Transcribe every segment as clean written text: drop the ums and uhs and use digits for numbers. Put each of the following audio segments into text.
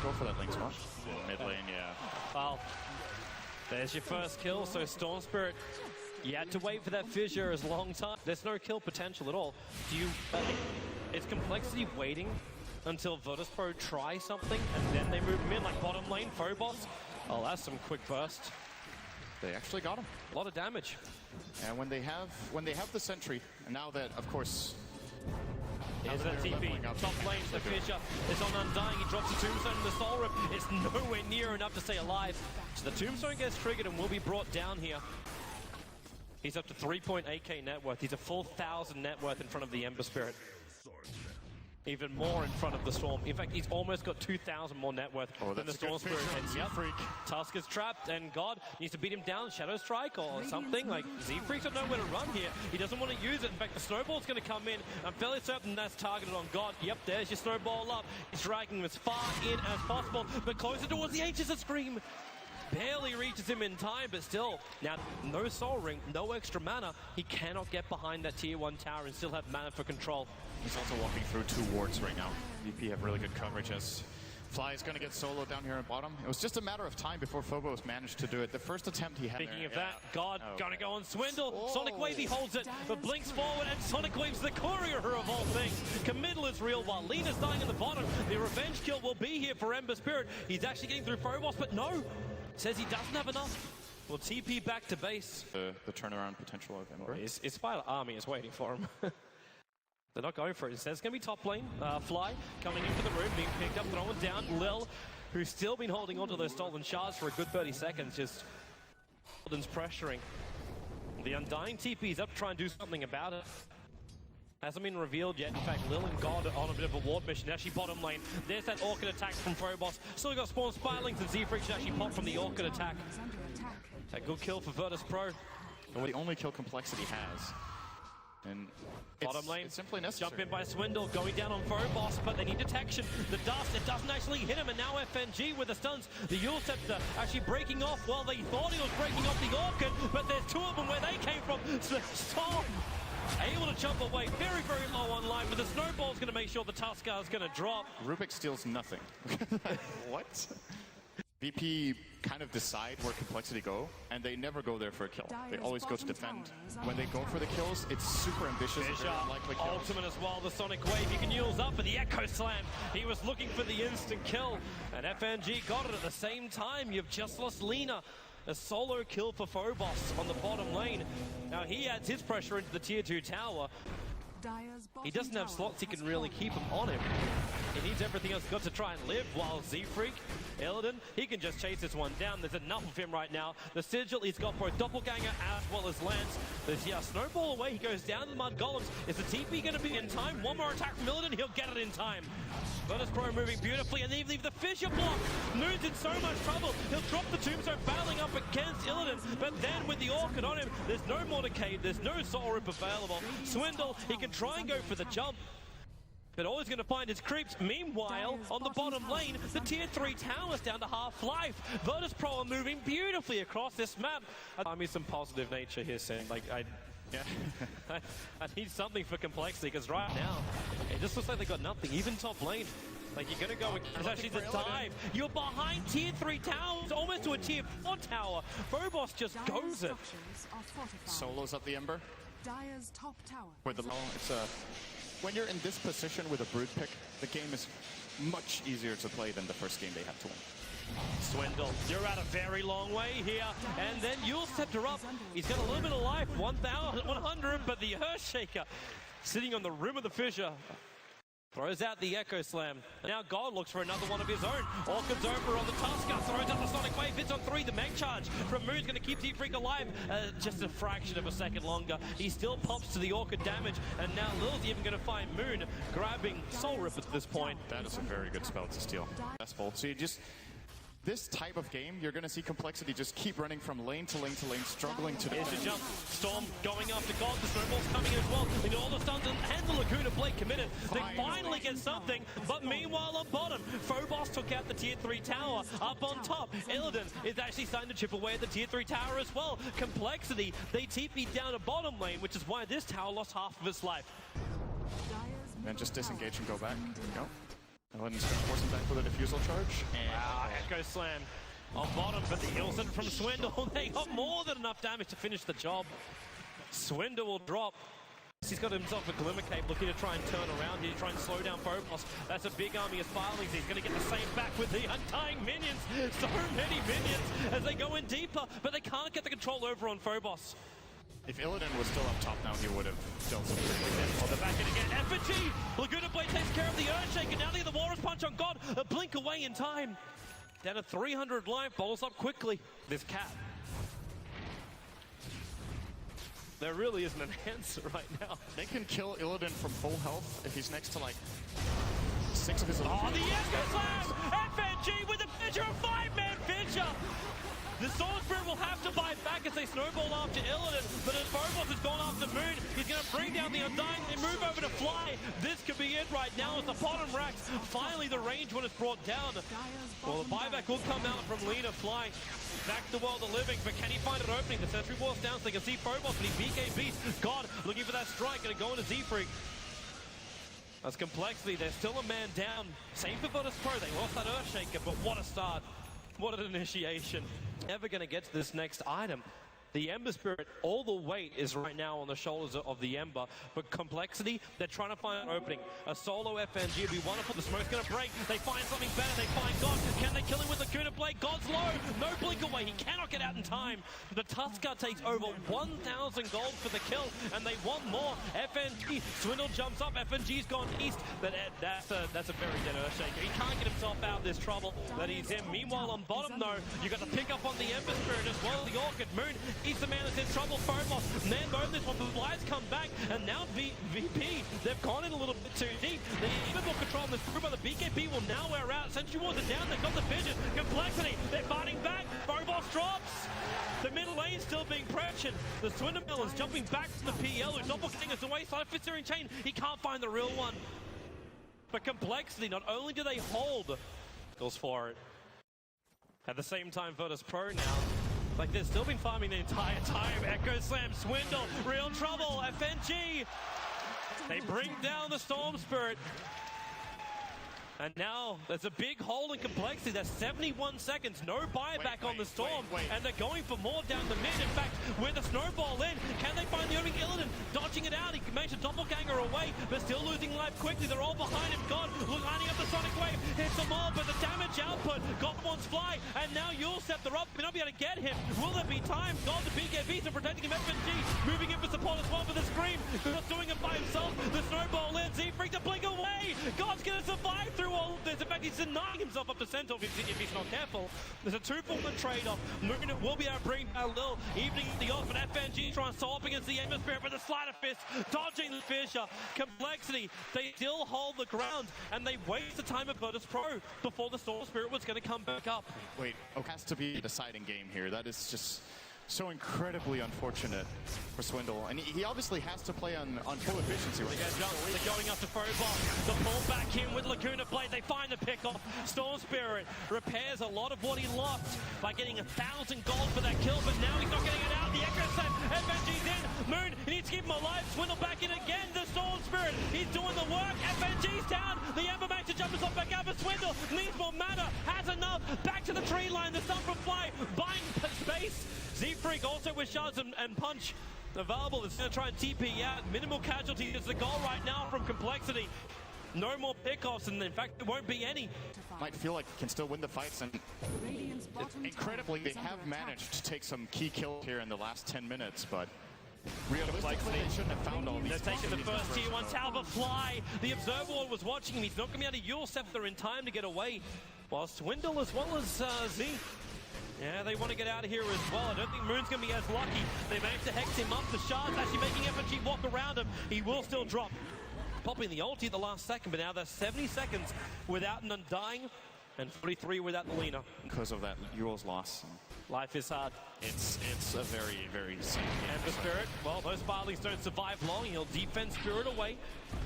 go for that link spot. Mid lane, yeah. Well, there's your first kill, so Storm Spirit, you had to wait for that fissure as long time. There's no kill potential at all. Do you, is Complexity waiting until Virtus.pro try something and then they move him in, like bottom lane, Phobos? Oh, that's some quick burst. They actually got him. A lot of damage. And when they have the sentry, and now that, of course, here's that TP, top lane, the fissure is on Undying, he drops the tombstone in the soul rip. It's nowhere near enough to stay alive. So the tombstone gets triggered and will be brought down here. He's up to 3.8k net worth. He's a full 1,000 net worth in front of the Ember Spirit. Even more in front of the Storm. In fact, he's almost got 2,000 more net worth than the Storm Spirit. And yep, Tusk is trapped, and God needs to beat him down, Shadow Strike or something. Like, Z-Freak's got nowhere to run here. He doesn't want to use it. In fact, the Snowball's going to come in. I'm fairly certain that's targeted on God. Yep, there's your Snowball up. He's dragging him as far in as possible, but closer towards the H is a Scream. Barely reaches him in time, but still, now no Soul Ring, no extra mana. He cannot get behind that tier 1 tower and still have mana for control. He's also walking through 2 wards right now. VP have really good coverage as Fly is going to get soloed down here at bottom. It was just a matter of time before Phobos managed to do it. The first attempt he had Speaking there, of that, God gonna go on Swindle. Oh. Sonic Wave, he holds it, but blinks forward, and Sonic Wave's the courier of all things. Committal is real while Lena's dying in the bottom. The revenge kill will be here for Ember Spirit. He's actually getting through Phobos, but no. Says he doesn't have enough. Will TP back to base. The turnaround potential of Ember. His Spider Army is waiting for him. They're not going for it. Instead, it's going to be top lane. Fly coming into the room, being picked up, throwing down. Lil, who's still been holding onto those stolen shards for a good 30 seconds, just Golden's pressuring. The Undying TP is up to try and do something about it. Hasn't been revealed yet. In fact, Lil and God are on a bit of a ward mission. Actually, bottom lane. There's that Orchid attack from Phobos. Still got spawn Spirelings, and Z-Freak should actually pop from the Orchid attack. A good kill for Virtus.pro. And the only kill Complexity has. And bottom lane, it's simply necessary. Jump in by Swindle, going down on Phobos, but they need detection. The dust, it doesn't actually hit him, and now FNG with the stuns. The Yule Scepter actually breaking off. Well, they thought he was breaking off the Orchid, but there's 2 of them where they came from. Storm able to jump away, very, very low on life, but the Snowball's going to make sure the Tuskar is going to drop. Rubik steals nothing. What? VP kind of decide where Complexity go, and they never go there for a kill. They always go to defend. When they go for the kills, it's super ambitious and very unlikely kills. Ultimate as well, the Sonic Wave, he can use up for the Echo Slam. He was looking for the instant kill, and FNG got it at the same time. You've just lost Lena. A solo kill for Phobos on the bottom lane. Now he adds his pressure into the tier 2 tower. He doesn't have slots he can really keep him on him. He needs everything else got to try and live, while Z-Freak, Illidan, he can just chase this one down. There's enough of him right now. The Sigil, he's got both Doppelganger as well as Lance. There's, yeah, Snowball away, he goes down to the Mud Golems. Is the TP going to be in time? One more attack from Illidan, he'll get it in time. Virtus.pro moving beautifully, and they leave the fissure block. Moon's in so much trouble. He'll drop the tombstone, battling up against Illidan, but then with the Orchid on him, there's no Mordecai, there's no Soul Rip available. Swindle, he can try and go for the jump, but always going to find his creeps. Meanwhile, on the bottom lane, the tier 3 tower's down to half-life. Virtus.pro are moving beautifully across this map. I mean, some positive nature here, Sam. Like, I need something for Complexity, because right now, it just looks like they got nothing, even top lane. Like, you're going to go with, it's actually the dive. You're behind tier 3 towers, almost to a tier 4 tower. Phobos just goes it. Solos up the Ember. Dire's top tower. When you're in this position with a Brood pick, the game is much easier to play than the first game they had to win. Swindle, you're out a very long way here, and then Yule Scepter up. He's got a little bit of life, 1,100, but the Earthshaker sitting on the rim of the fissure. Throws out the Echo Slam. Now God looks for another one of his own. Orchid's over on the Tuskar. Throws out the Sonic Wave. Hits on 3. The Meg Charge from Moon's going to keep Z-Freak alive. Just a fraction of a second longer. He still pops to the Orchid damage. And now Lil's even going to find Moon grabbing Soul Rip at this point. That is a very good spell to steal. Successful. So you just... This type of game, you're going to see Complexity just keep running from lane to lane to lane, struggling to defend. Here's the jump. Storm going after God. The Snowball's coming in as well. Into all the stuns and the Laguna Blade committed. They finally get something, but meanwhile on bottom, Phobos took out the tier 3 tower. Up on top, Illidan is actually starting to chip away at the tier 3 tower as well. Complexity, they TP'd down a bottom lane, which is why this tower lost half of its life. And just disengage and go back. There we go. Illidan's going to force him back with a diffusal charge. And Wow, Echo Slam on bottom, but the heals in from Swindle. They got more than enough damage to finish the job. Swindle will drop. He's got himself a Glimmer Cape looking to try and turn around here, try and slow down Phobos. That's a big army of Firelings. He's going to get the same back with the Undying minions. So many minions as they go in deeper, but they can't get the control over on Phobos. if Illidan was still up top now, he would have dealt some pretty good damage. On the back end again, FNG! Laguna Blade takes care of the Earthshaker. Now they get the Walrus Punch on God. A blink away in time. Down to 300 life, bowls up quickly. This cat. There really isn't an answer right now. They can kill Illidan from full health if he's next to like 6 of his own. Oh, the Echo Slam! FNG with a Fissure, a 5-man Fissure! The Storm Spirit will have to bite back as they snowball after Illidan, but as Phobos has gone after Moon, he's going to bring down the Undying. They move over to Fly. This could be it right now as the bottom racks. Finally, the range one is brought down. Well, the buyback will come out from Lina. Fly back to the world of living, but can he find an opening? The sentry wall's down so they can see Phobos, but he BKBs. God, looking for that strike, going to go into Z-Freak. That's Complexity. There's still a man down. Same for Virtus Pro. They lost that Earthshaker, but what a start. What an initiation. Never going to get to this next item. The Ember Spirit, all the weight is right now on the shoulders of the Ember, but Complexity, they're trying to find an opening. A solo FNG would be wonderful. The smoke's going to break. They find something better. They find God. Can they kill him with Laguna Blade? God's low. No blink away. He cannot get out in time. The Tusker takes over 1,000 gold for the kill, and they want more. FNG, Swindle jumps up. FNG's gone east, but that's a very dead Earthshaker. He can't get himself out of this trouble that he's in. Meanwhile, on bottom, though, you got to pick up on the Ember Spirit as well. The Orchid Moon. He's the man that's in trouble. Phobos, man, both this one. The Flies come back, and now VP, they've gone in a little bit too deep. They need even more control on this group, but the BKB will now wear out. Sentry Wars are down, they've got the vision. Complexity, they're fighting back. Phobos drops. The middle lane still being pressured. The Swindle is jumping back to the PL, who doppelgangers us away. Side Fitzer in chain, he can't find the real one. But Complexity, not only do they hold, goes for it. At the same time, Virtus Pro now. Like they've still been farming the entire time. Echo Slam, Swindle, real trouble, FNG. They bring down the Storm Spirit. And now there's a big hole in Complexity. There's 71 seconds, no buyback on the Storm. And they're going for more down the mid. In fact, with the snowball in, can they find the opening? Illidan dodging it out. He makes a doppelganger away, but still losing life quickly. They're all behind him. God lining up the Sonic Wave, hits them all, but the damage output. God wants Fly, and now Yulsep, they're up. They're not be able to get him. Will there be time? God, the BKBs are protecting him. FNG moving in for support as well for the Scream. Not doing it by himself. The snowball in. Z-Freak to blink away. God's going to survive through all of this. In fact, he's denying himself up to center if he's not careful. There's a 2-for-1 trade-off. Moon will be able to bring a little evening the off, and FNG trying to solve up against the Ember Spirit with a sleight of fist, dodging the Fissure. Complexity, they still hold the ground, and they waste the time of Virtus Pro before the Storm Spirit was going to come back up. Wait, it has to be a deciding game here. That is just so incredibly unfortunate for Swindle. And he obviously has to play on full efficiency right now. They're going up to Phobos. The pull back in with Laguna Blade. They find the pick-off. Storm Spirit repairs a lot of what he lost by getting 1,000 gold for that kill, but now he's not getting it out. The Echo Slam, FNG's in. Moon, he needs to keep him alive. Swindle back in again. The Storm Spirit, he's doing the work. FNG's down. The Ember makes to jump himself back out, but Swindle needs more mana. Has enough. Back to the tree line. The Sun from Fly, buying space. Z-Freak also with shards and punch available. It's going to try and TP out. Minimal casualties is the goal right now from Complexity. No more pickoffs, and in fact, there won't be any. Might feel like he can still win the fights, and incredibly, they have managed to take some key kills here in the last 10 minutes, but realistically, they shouldn't have found all these. They're taking the first tier 1 tower, but Fly. The Observer was watching him. He's not going to be able to Yulsep there in time to get away, while Swindle as well as Z. Yeah, they want to get out of here as well. I don't think Moon's going to be as lucky. They managed to hex him up. The shards actually making FNG walk around him. He will still drop. Popping the ulti at the last second, but now there's 70 seconds without an Undying. And 43 without the Lina. Because of that Euros loss. Life is hard. It's a very, very sad game. And the Spirit, well, those Barleys don't survive long. He'll defend Spirit away.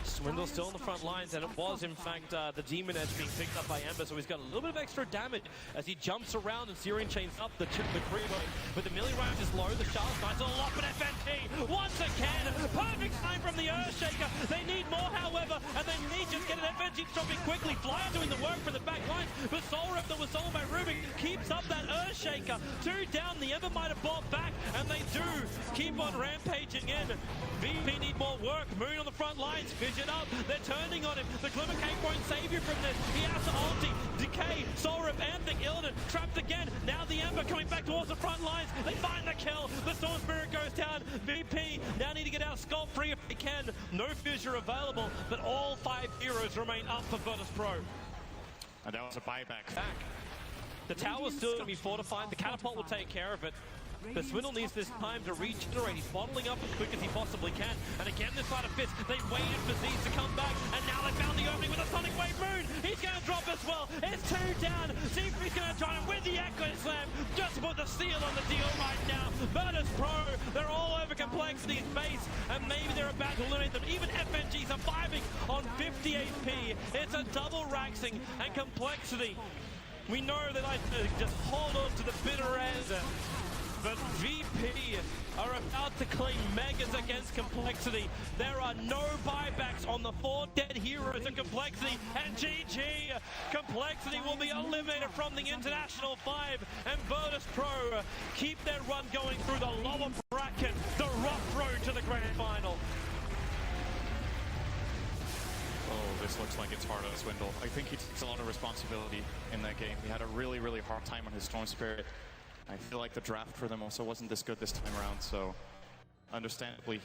Swindle's still on the front lines, and it was, in fact, the Demon Edge being picked up by Ember, so he's got a little bit of extra damage as he jumps around and Syrian chains up the Creeper. But the melee range is low, the Sharks nice little lock, but FNT, once again, perfect time from the Earthshaker. They need more, however, and they need to get an FNG dropping quickly. Flyer doing the work for the back lines, but Soulrip that was sold by Rubik keeps up that Earthshaker. 2 down, the Ember might have bought back, and they do keep on rampaging in. VP need more work. Moon on the front lines, vision up, they're turning on him. The Glimmer Cape won't save you from this. He has to ulti, Decay, Soulrip, and the Illidan trapped again. Now the Ember coming back towards the front lines. They find the kill. The Storm Spirit goes down. VP now need to get out scot-free if they can. No fissure available, but all 5 heroes remain up for Virtus Pro. And that was a buyback. The tower's still going to be fortified. The catapult will take care of it. The Swindle needs this time to regenerate. He's bottling up as quick as he possibly can. And again, this side of Fist, they waited for Z's to come back. And now they found the opening with a Sonic Wave Moon. He's going to drop as well. It's 2 down. Z's going to try him with the Echo Slam. Just put the seal on the deal right now. Virtus Pro, they're all over Complexity's base. And maybe they're about to eliminate them. Even FNG surviving on 50 HP. It's a double Raxing and Complexity. We know they like to just hold on to the bitter end. But VP are about to claim Megas against Complexity. There are no buybacks on the 4 dead heroes of Complexity. And GG, Complexity will be eliminated from the International 5. And Virtus Pro keep their run going through the lower bracket, the rough road to the grand final. Oh, this looks like it's hard on Swindle. I think he takes a lot of responsibility in that game. He had a really, really hard time on his Storm Spirit. I feel like the draft for them also wasn't this good this time around, so understandably he